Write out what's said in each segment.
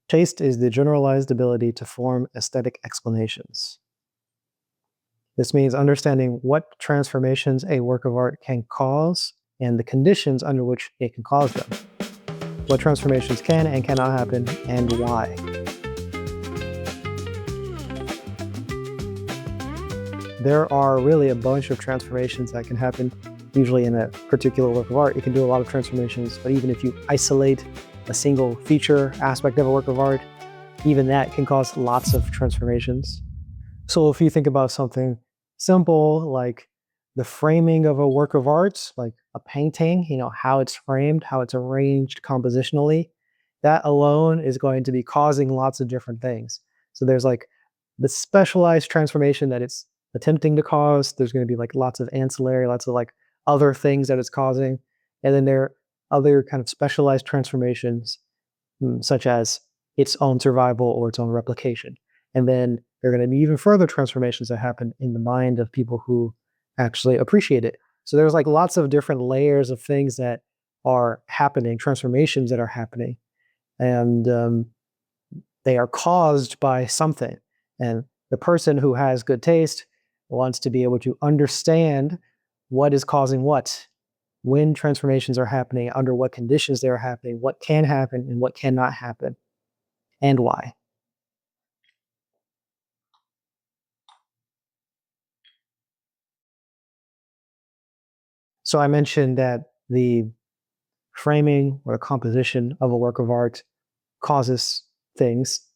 Taste is the generalized ability to form aesthetic explanations. This means understanding what transformations a work of art can cause and the conditions under which it can cause them. What transformations can and cannot happen, and why. There are really a bunch of transformations that can happen. Usually in a particular work of art, you can do a lot of transformations, but even if you isolate a single feature, aspect of a work of art, even that can cause lots of transformations. So if you think about something simple like the framing of a work of art, like a painting, how it's framed, how it's arranged compositionally, that alone is going to be causing lots of different things. So there's like the specialized transformation that it's attempting to cause. There's going to be like lots of ancillary, lots of like other things that it's causing. And then there are other kind of specialized transformations, such as its own survival or its own replication. And then there are going to be even further transformations that happen in the mind of people who actually appreciate it. So there's like lots of different layers of things that are happening, transformations that are happening, and they are caused by something. And the person who has good taste wants to be able to understand what is causing what, when transformations are happening, under what conditions they are happening, what can happen and what cannot happen, and why. So I mentioned that the framing or the composition of a work of art causes things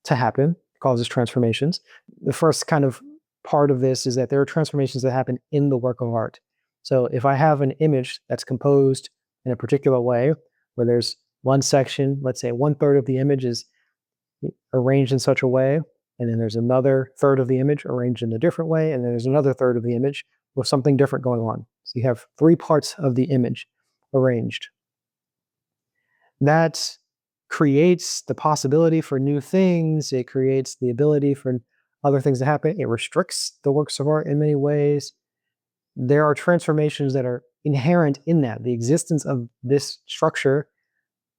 to happen, causes transformations. The first kind of part of this is that there are transformations that happen in the work of art. So if I have an image that's composed in a particular way, where there's one section, let's say 1/3 of the image is arranged in such a way, and then there's another third of the image arranged in a different way, and then there's another third of the image with something different going on. So you have 3 parts of the image arranged. That creates the possibility for new things. It creates the ability for other things to happen. It restricts the works of art in many ways. There are transformations that are inherent in that. The existence of this structure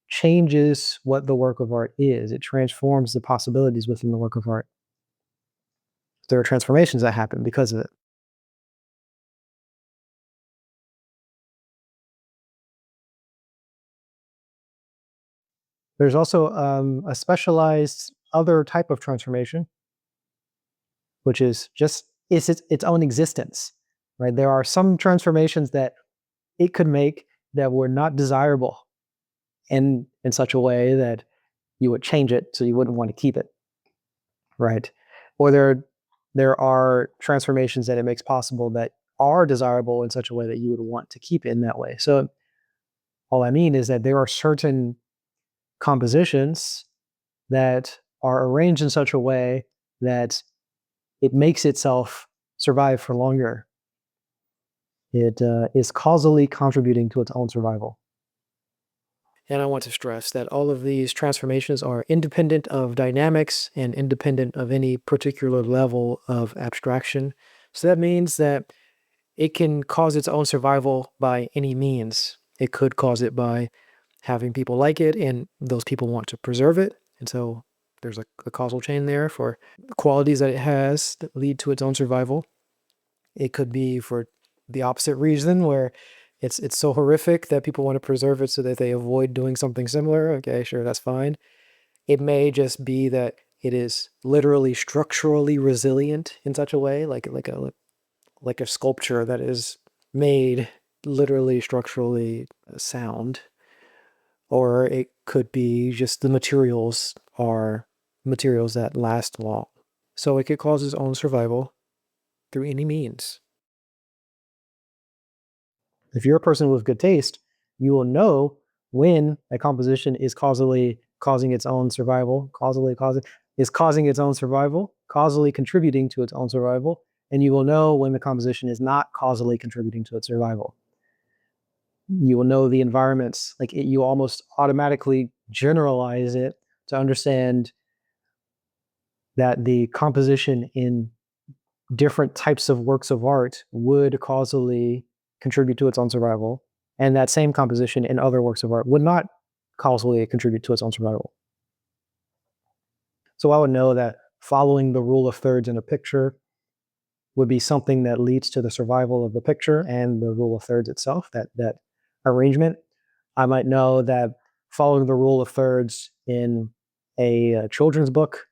changes what the work of art is. It transforms the possibilities within the work of art. There are transformations that happen because of it. There's also a specialized other type of transformation, which is just its own existence, right? There are some transformations that it could make that were not desirable in such a way that you would change it so you wouldn't want to keep it, right? Or there are transformations that it makes possible that are desirable in such a way that you would want to keep it in that way. So all I mean is that there are certain compositions that are arranged in such a way that it makes itself survive for longer. It is causally contributing to its own survival. And I want to stress that all of these transformations are independent of dynamics and independent of any particular level of abstraction. So that means that it can cause its own survival by any means. It could cause it by having people like it and those people want to preserve it. And so there's a causal chain there for qualities that it has that lead to its own survival. It could be for the opposite reason, where it's so horrific that people want to preserve it so that they avoid doing something similar. Okay, sure, that's fine. It may just be that it is literally structurally resilient in such a way, like a sculpture that is made literally structurally sound. Or it could be just the materials are materials that last long. So it could cause its own survival through any means. If you're a person with good taste, you will know when a composition is causally causing its own survival, causing its own survival, causally contributing to its own survival, and you will know when the composition is not causally contributing to its survival. You will know the environments, you almost automatically generalize it to understand that the composition in different types of works of art would causally contribute to its own survival, and that same composition in other works of art would not causally contribute to its own survival. So I would know that following the rule of thirds in a picture would be something that leads to the survival of the picture and the rule of thirds itself, that arrangement. I might know that following the rule of thirds in a children's book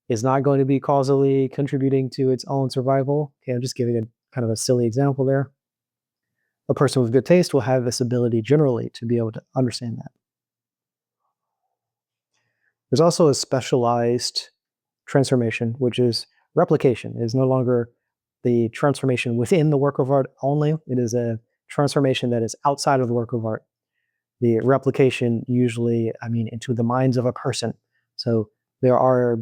is not going to be causally contributing to its own survival. Okay, I'm just giving a kind of a silly example there. A person with good taste will have this ability generally to be able to understand that. There's also a specialized transformation, which is replication. It is no longer the transformation within the work of art only. It is a transformation that is outside of the work of art. The replication usually, into the minds of a person. So there are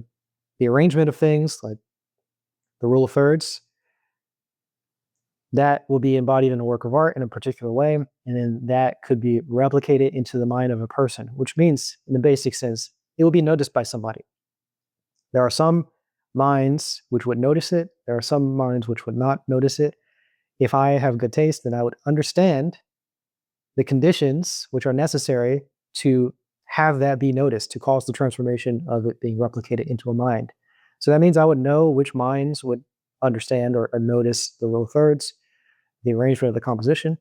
the arrangement of things, like the rule of thirds, that will be embodied in a work of art in a particular way. And then that could be replicated into the mind of a person, which means, in the basic sense, it will be noticed by somebody. There are some minds which would notice it, there are some minds which would not notice it. If I have good taste, then I would understand the conditions which are necessary to have that be noticed, to cause the transformation of it being replicated into a mind. So that means I would know which minds would understand or notice the rule of thirds, the arrangement of the composition.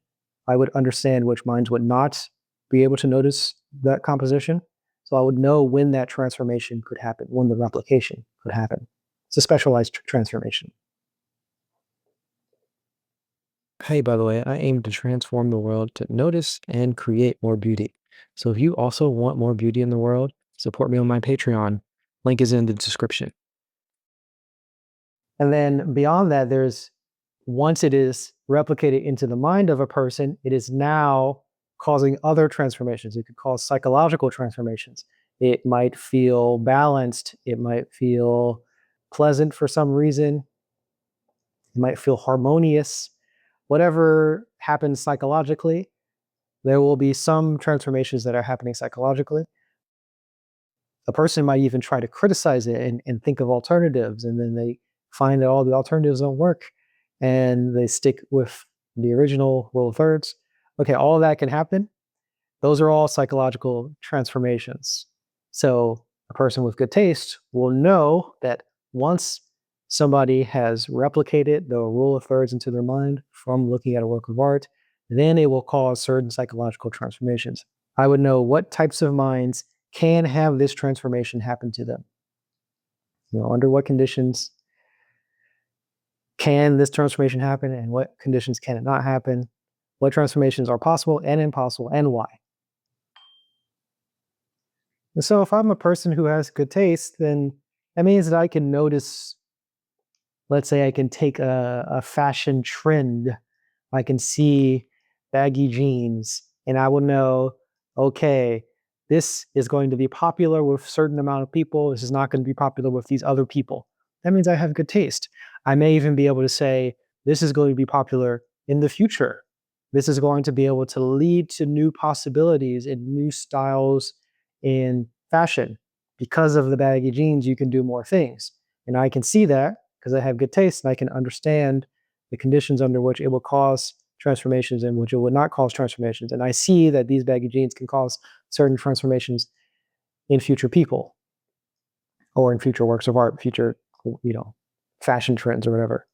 I would understand which minds would not be able to notice that composition. So I would know when that transformation could happen, when the replication could happen. It's a specialized transformation. Hey, by the way, I aim to transform the world to notice and create more beauty. So if you also want more beauty in the world, support me on my Patreon. Link is in the description. And then beyond that, once it is replicated into the mind of a person, it is now causing other transformations. It could cause psychological transformations. It might feel balanced. It might feel pleasant for some reason. It might feel harmonious. Whatever happens psychologically, there will be some transformations that are happening psychologically. A person might even try to criticize it and think of alternatives, and then they find that all the alternatives don't work, and they stick with the original rule of thirds. Okay, all of that can happen. Those are all psychological transformations. So a person with good taste will know that once somebody has replicated the rule of thirds into their mind from looking at a work of art, then it will cause certain psychological transformations. I would know what types of minds can have this transformation happen to them. Under what conditions can this transformation happen and what conditions can it not happen? What transformations are possible and impossible and why? And so if I'm a person who has good taste, then that means that I can notice, let's say I can take a fashion trend. I can see baggy jeans and I will know, okay, this is going to be popular with a certain amount of people. This is not going to be popular with these other people. That means I have good taste. I may even be able to say, this is going to be popular in the future. This is going to be able to lead to new possibilities and new styles in fashion. Because of the baggy jeans, you can do more things. And I can see that because I have good taste and I can understand the conditions under which it will cause transformations and which it would not cause transformations. And I see that these baggy jeans can cause certain transformations in future people or in future works of art, future, fashion trends or whatever.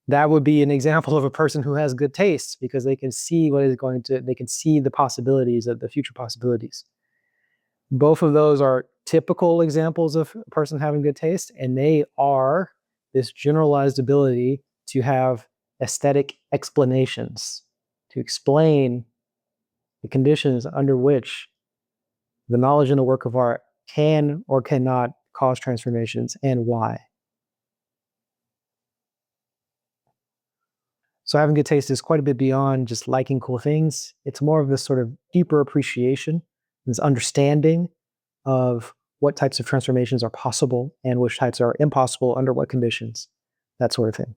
That would be an example of a person who has good taste because they can see they can see the possibilities of the future possibilities. Both of those are typical examples of a person having good taste, and they are this generalized ability to have aesthetic explanations, to explain the conditions under which the knowledge in a work of art can or cannot cause transformations and why. So having good taste is quite a bit beyond just liking cool things. It's more of this sort of deeper appreciation, this understanding of what types of transformations are possible and which types are impossible under what conditions, that sort of thing.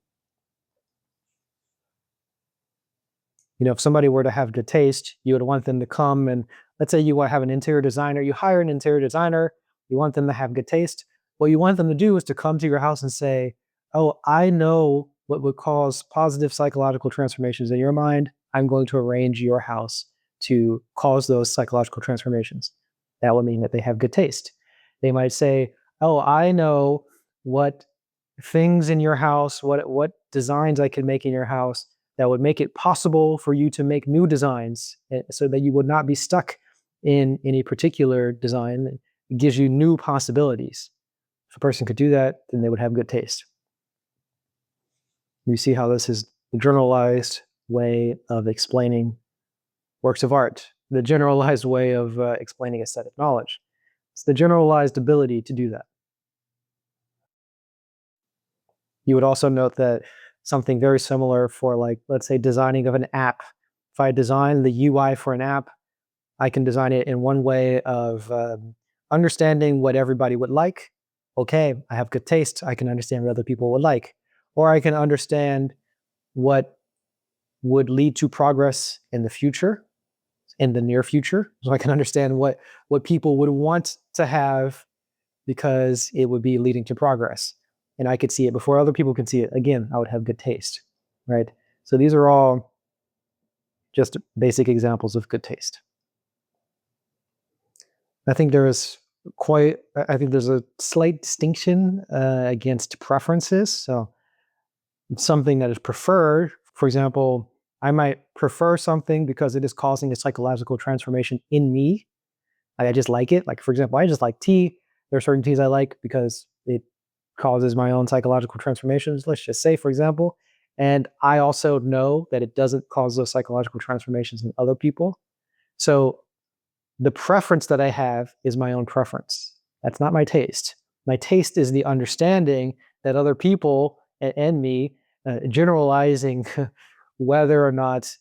If somebody were to have good taste, you would want them to come and let's say you want to have an interior designer, you hire an interior designer, you want them to have good taste. What you want them to do is to come to your house and say, oh, I know what would cause positive psychological transformations in your mind. I'm going to arrange your house to cause those psychological transformations. That would mean that they have good taste. They might say, oh, I know what things in your house, what designs I could make in your house that would make it possible for you to make new designs so that you would not be stuck in any particular design. It gives you new possibilities. If a person could do that, then they would have good taste. You see how this is the generalized way of explaining works of art, the generalized way of explaining aesthetic knowledge. It's the generalized ability to do that. You would also note that something very similar for, like, let's say, designing of an app. If I design the UI for an app, I can design it in one way of understanding what everybody would like. Okay, I have good taste. I can understand what other people would like. Or I can understand what would lead to progress in the future, in the near future. So I can understand what people would want to have because it would be leading to progress. And I could see it before other people can see it. Again, I would have good taste, right? So these are all just basic examples of good taste. I think there's a slight distinction against preferences. So something that is preferred, for example, I might prefer something because it is causing a psychological transformation in me. I just like it. Like, for example, I just like tea. There are certain teas I like because it causes my own psychological transformations, let's just say, for example. And I also know that it doesn't cause those psychological transformations in other people. So the preference that I have is my own preference. That's not my taste. My taste is the understanding that other people and me generalizing whether or not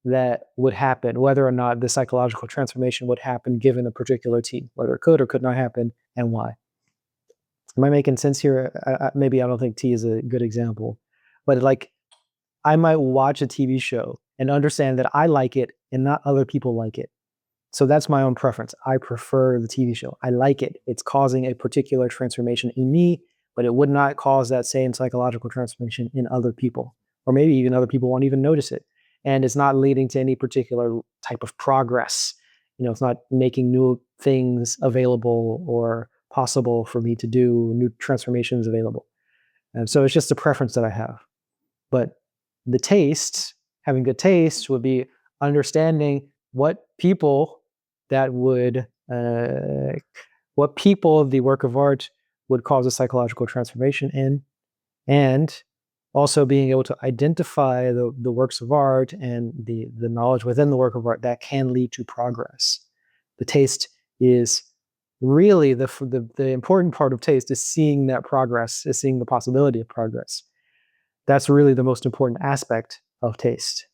that would happen, whether or not the psychological transformation would happen given a particular tea, whether it could or could not happen, and why. Am I making sense here? Maybe I don't think tea is a good example, but like, I might watch a TV show and understand that I like it and not other people like it. So that's my own preference. I prefer the TV show. I like it. It's causing a particular transformation in me, but it would not cause that same psychological transformation in other people. Or maybe even other people won't even notice it. And it's not leading to any particular type of progress. It's not making new things available or possible for me to do, new transformations available. And so it's just a preference that I have. But the taste, having good taste, would be understanding what people that would, what people of the work of art would cause a psychological transformation in, and also being able to identify the works of art and the knowledge within the work of art that can lead to progress. The taste is really the important part of taste is seeing that progress, is seeing the possibility of progress. That's really the most important aspect of taste.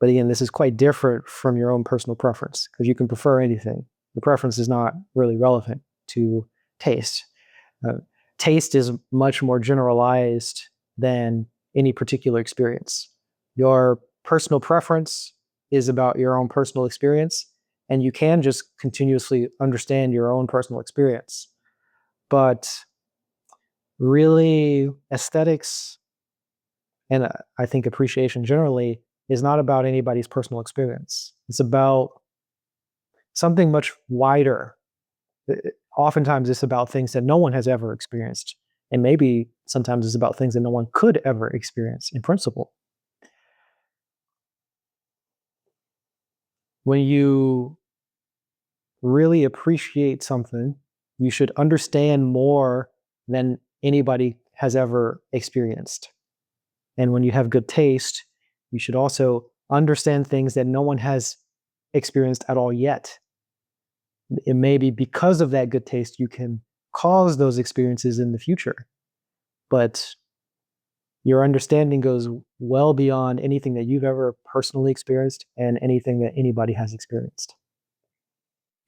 But again, this is quite different from your own personal preference because you can prefer anything. The preference is not really relevant to taste. Taste is much more generalized than any particular experience. Your personal preference is about your own personal experience, and you can just continuously understand your own personal experience. But really, aesthetics and I think appreciation generally is not about anybody's personal experience. It's about something much wider. Oftentimes, it's about things that no one has ever experienced. And maybe sometimes it's about things that no one could ever experience in principle. When you really appreciate something, you should understand more than anybody has ever experienced. And when you have good taste, you should also understand things that no one has experienced at all yet. It may be because of that good taste you can cause those experiences in the future. But your understanding goes well beyond anything that you've ever personally experienced and anything that anybody has experienced.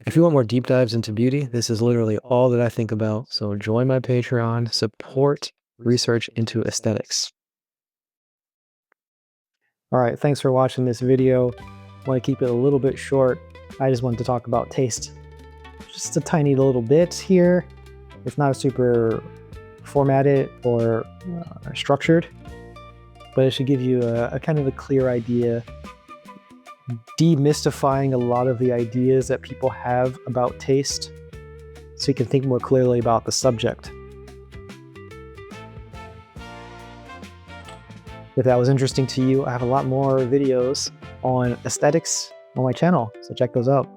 If you want more deep dives into beauty, this is literally all that I think about. So join my Patreon, support research into aesthetics. All right, thanks for watching this video. I want to keep it a little bit short. I just wanted to talk about taste. Just a tiny little bit here. It's not super formatted or structured, but it should give you a kind of a clear idea, demystifying a lot of the ideas that people have about taste so you can think more clearly about the subject. If that was interesting to you, I have a lot more videos on aesthetics on my channel, so check those out.